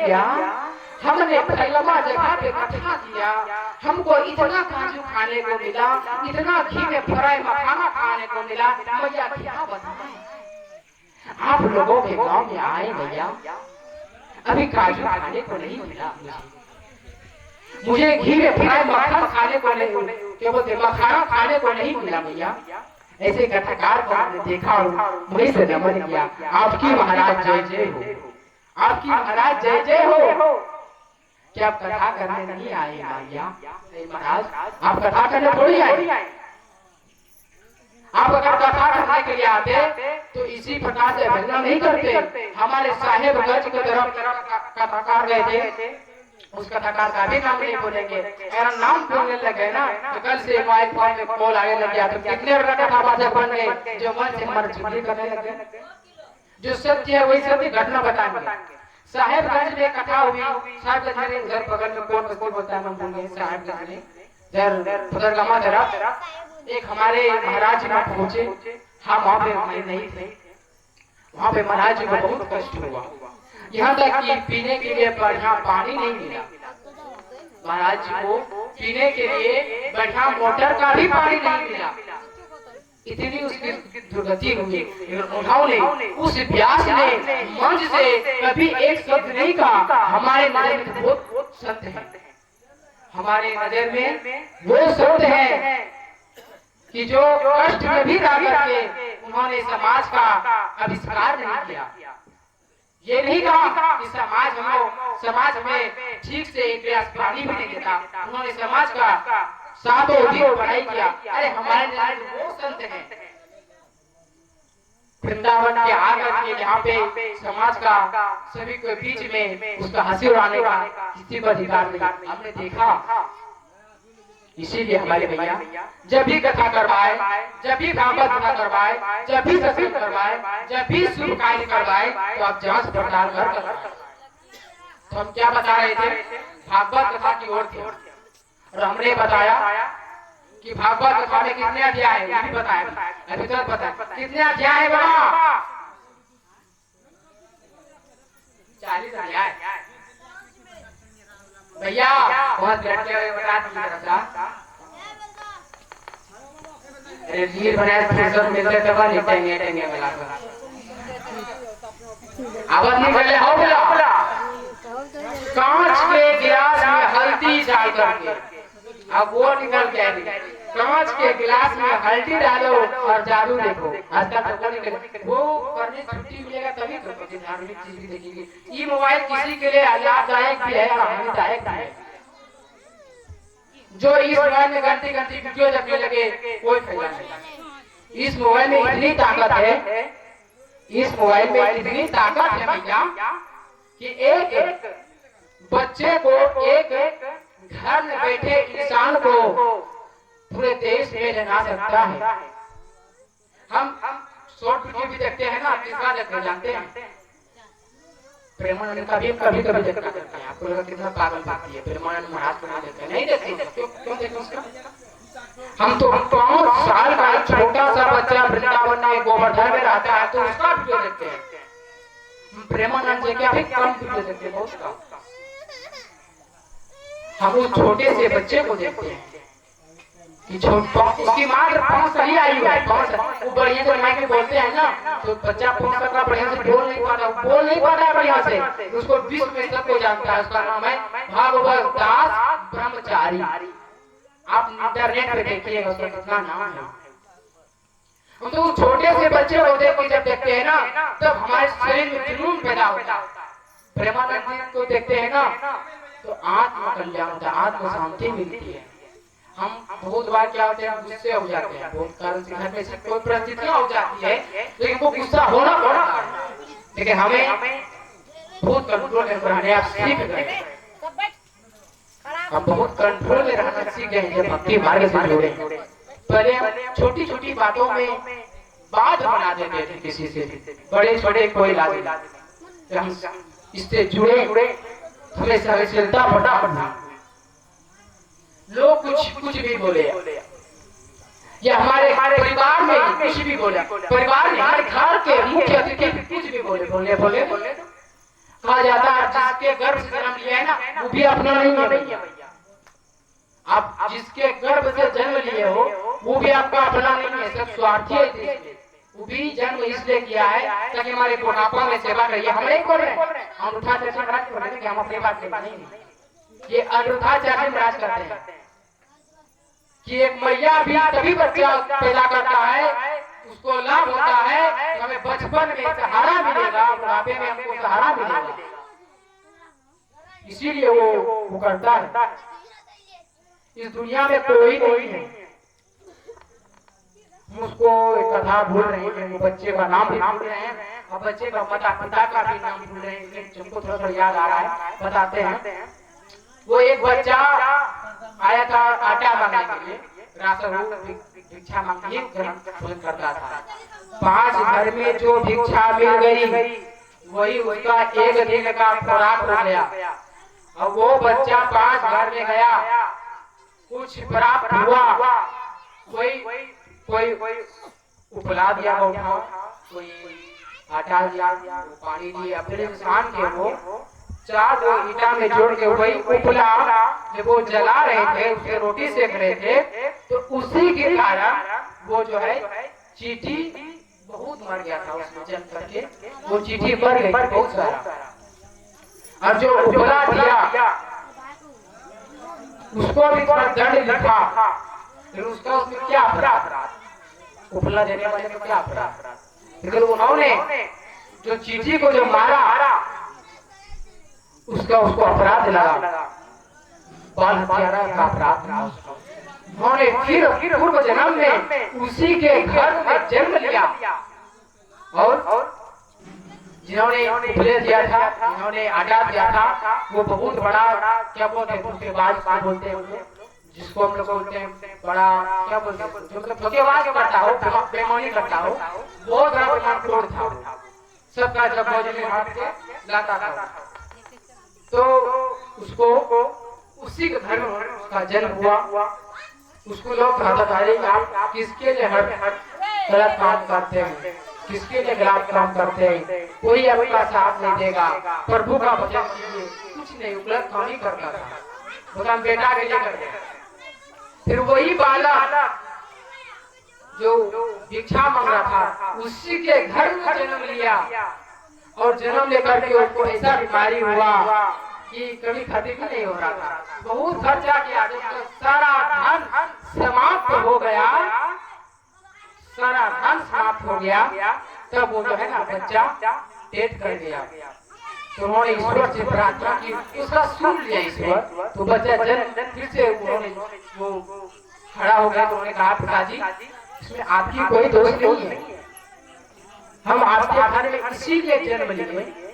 क्या हमने पहलवा जगह पे कथा किया, हमको इतना काजू खाने को मिला, इतना घी में फ्राई मखाना खाने को मिला। भैया क्या बताएं, आप लोगों के गांव में आए भैया, अभी काजू खाने को नहीं मिला मुझे घी में फ्राई मखाना खाने को नहीं, क्या बोलते मखाना खाने को नहीं मिला भैया। ऐसे कथाकार को हमने देखा और वहीं से नमन किया। आपकी महाराज जय जय हो, आपकी महाराज जय जय हो। क्या आप कथा करने नहीं आए भैया? महाराज आप कथा करने थोड़ी आए, आप अगर कथा करने के लिए आते तो इसी प्रकार से भजना नहीं करते। हमारे साहेबगंज की तरफ कथाकार गए थे, उस कथाकार का भी नाम नहीं बोलेंगे, अगर नाम बोलने लगे ना तो कल से माइक फोन में कॉल आने लग गया तो कितने कथावाचक बन गए जो मन से मर्जी करने लगे। जो सत्य है वही सत्य घटना बताएंगे। साहेबगंज में कथा हुई, साहेबगंज में उधर बगल में कौन बस्ती बोलता है, हम बोलेंगे साहेबगंज में इधर फदरगमा तरफ एक हमारे महाराज जी वहां पहुंचे। हम वहां पे नहीं थे, वहां पे महाराज जी को बहुत कष्ट हुआ, यहाँ तक कि पीने के लिए बढ़िया पानी नहीं मिला। महाराज जी को पीने के लिए बढ़िया मोटर का भी पानी नहीं मिला, इतनी उसकी दुर्गति हुई। उन्होंने उस व्यास ने मंच से कभी एक शब्द नहीं कहा। हमारे नजर में बहुत संत है, हमारे नजर में वो संत है कि जो कष्ट में भी ला करके उन्होंने समाज का आविष्कार नहीं किया। ये नहीं कहा कि समाज में ठीक से एक गिलास पानी भी नहीं देता, उन्होंने समाज का सातों दिन पढ़ाई किया। अरे हमारे वो संत हैं वृंदावन के आकर के यहाँ पे समाज का सभी के बीच में उसका हंसी उड़ाने का किसी को अधिकार नहीं, हमने देखा। इसीलिए हमारे भैया जब भी कथा करवाए, जब भी भागवत कथा करवाए, जब भी सत्संग करवाए, जब भी शुभ कार्य करवाए तो आप जांच पड़ताल कर। तो हम क्या बता रहे थे, भागवत कथा की ओर थे और हमने बताया कि भागवत कथा में कितने अध्याय है, ये भी बताया। अभी तक पता कितने अध्याय है बाबा? 40 अध्याय भैया। बहुत घंटे बता दीजिए। अरे वीर बनाए फुर्सत मिलते तब निकलेंगे टेंगे वाला आवाज निकले हो बोला। कांच के गिलास में हल्दी डाल करके, अब वो निकल के आई, कांच के गिलास में हल्दी डालो और जादू देखो। आजकल तो निकल वो करने छुट्टी मिलेगा तभी तो धार्मिक चीज भी देखेंगे। ये मोबाइल किसी के लिए लाभदायक भी है, हानिदायक भी है। जो इस मोबाइल में घंटे वीडियो देखने लगे कोई फायदा नहीं। इस मोबाइल में इतनी ताकत है, इस मोबाइल में इतनी ताकत है भैया कि एक बच्चे को, एक घर में बैठे इंसान को पूरे देश में रहना सकता है। हम शॉर्ट वीडियो भी देखते हैं ना, किसका देखते जानते हैं? प्रेमानंद का भी कभी देखा करते हैं। आपको लगा कितना पागल बात है, प्रेमानंद महाराज को ना देखते नहीं देखते, क्यों देखते उसका? हम तो 5 साल का छोटा सा बच्चा वृंदावन में गोवर्धन में रहता है तो उसका वीडियो देखते हैं। प्रेमानंद जी क्या भी कम वीडियो देखते हैं बहुत कम। हम उस छोटे से बच्चे को देखते हैं कि उसकी माँ 5 साल ही आई है, 5 साल वो बढ़िया से माइक में बोलते हैं ना तो बच्चा 5 साल का बढ़िया से बोल नहीं पाता है बढ़िया से। उसको विश्व में सबको जानता है, उसका नाम है भागवत दास ब्रह्मचारी। आप इंटरनेट पे देखिएगा उसका कितना नाम है। हम तो छोटे से बच्चे को जब देखते हैं ना तब हमारे शरीर में जुनून पैदा होता है। प्रेमानंद जी को देखते हैं ना तो आत्म कल्याण होता है, आत्म शांति मिलती है। हम बहुत बार क्या होते हैं, गुस्से हो जाते हैं, बहुत कारण से घर में कोई परिस्थितियां हो जाती है लेकिन वो गुस्सा होना पड़ता है। लेकिन हमें बहुत कंट्रोल में रहने आप सीख गए, हम बहुत कंट्रोल में रहना सीख गए जब भक्ति मार्ग से जुड़े। पहले हम छोटी छोटी बातों में बात बना देते थे किसी से, बड़े छोटे कोई लाज नहीं। हम इससे जुड़े हमें सहनशीलता फटाफट, लोग कुछ भी बोले या हमारे परिवार में कुछ भी बोले, परिवार में हमारे घर के मुख्य अतिथि कुछ भी बोले कहा जाता है जिसके गर्भ से जन्म लिया है ना वो भी अपना नहीं है भैया। आप जिसके गर्भ से जन्म लिए हो वो भी आपका अपना नहीं है, सब स्वार्थी है। वो भी जन्म इसलिए किया है ताकि हमारे बुढ़ापा में सेवा करिए। हम नहीं बोल रहे हम उठा चर्चा हम अपनी बात नहीं, ये अनुठा चर्चा में राज करते हैं कि एक मैया भी तभी बच्चा पैदा करता है उसको लाभ होता है, हमें बचपन में सहारा मिलेगा, बुढ़ापे में हमको सहारा मिलेगा, इसीलिए वो करता है। इस दुनिया में कोई नहीं है। उसको एक कथा भूल रहे हैं, वो बच्चे का नाम भी भूल रहे हैं और बच्चे का माता पिता का भी नाम भूल रहे हैं, जिनको थोड़ा थोड़ा याद आ रहा है बताते हैं। वो एक बच्चा आया था आटा मांगने के लिए, राशन भिक्षा मांगने भोजन करता था। 5 घर में जो भिक्षा मिल गई वही उसका एक दिन का खुराक हो गया। और वो बच्चा 5 घर में गया, कुछ प्राप्त हुआ, कोई उपला दिया उठा, कोई आटा दिया, पानी दिया, फिर इंसान के वो 4 ईटा में जोड़ के वही उपला जब वो जला रहे थे, उसके रोटी सेक रहे थे, तो उसी के कारण वो जो है चींटी बहुत मर गया था उसमें जल करके, वो चींटी मर गई बहुत सारा। और जो उपला दिया उसको भी थोड़ा दंड लिखा, फिर उसका उसमें क्या अपराध, उपला देने वाले को क्या अपराध, लेकिन उन्होंने जो चींटी को जो मारा उसका उसको अपराध लगा, बाल हत्यारा का अपराध लगा उसको। उन्होंने फिर पूर्व जन्म में उसी के घर में जन्म लिया और जिन्होंने उपले दिया था, जिन्होंने आटा दिया था, वो बहुत बड़ा क्या बोलते हैं धोखेबाज बोलते हैं, जिसको हम लोग बोलते हैं बड़ा क्या बोलते हैं जो मतलब धोखेबाज करता हो, बेईमानी करता हो, बहुत बड़ा बेईमानखोर था, सबका जब भोजन में हाथ के लाता था। तो उसको उसी के घर में उसका जन्म हुआ। उसको लोग कहता था आप किसके लिए गलत काम करते हैं, किसके लिए गलत काम करते हैं, कोई आपका साथ नहीं देगा, प्रभु का भजन कीजिए, कुछ नहीं, गलत काम ही करता था, बोला हम बेटा के लिए करते हैं। फिर वही बालक जो भिक्षा मांग रहा था उसी के घर में जन्म लिया और जन्म लेकर के उसको ऐसा बीमारी हुआ कि कभी खत्म ही नहीं हो रहा था, बहुत खर्चा किया, जब सारा धन समाप्त हो गया, सारा धन समाप्त हो गया, तब वो जो है ना बच्चा डेथ कर गया। तो उन्होंने ईश्वर से प्रार्थना की, उसका सुन लिया ईश्वर, तो बच्चा जन्म फिर से उन्होंने वो खड़ा हो गया। तो उन्होंने कहा पिताजी इसमें आपकी कोई दोष नहीं है, हम आपके घर में इसी के जन्म लिए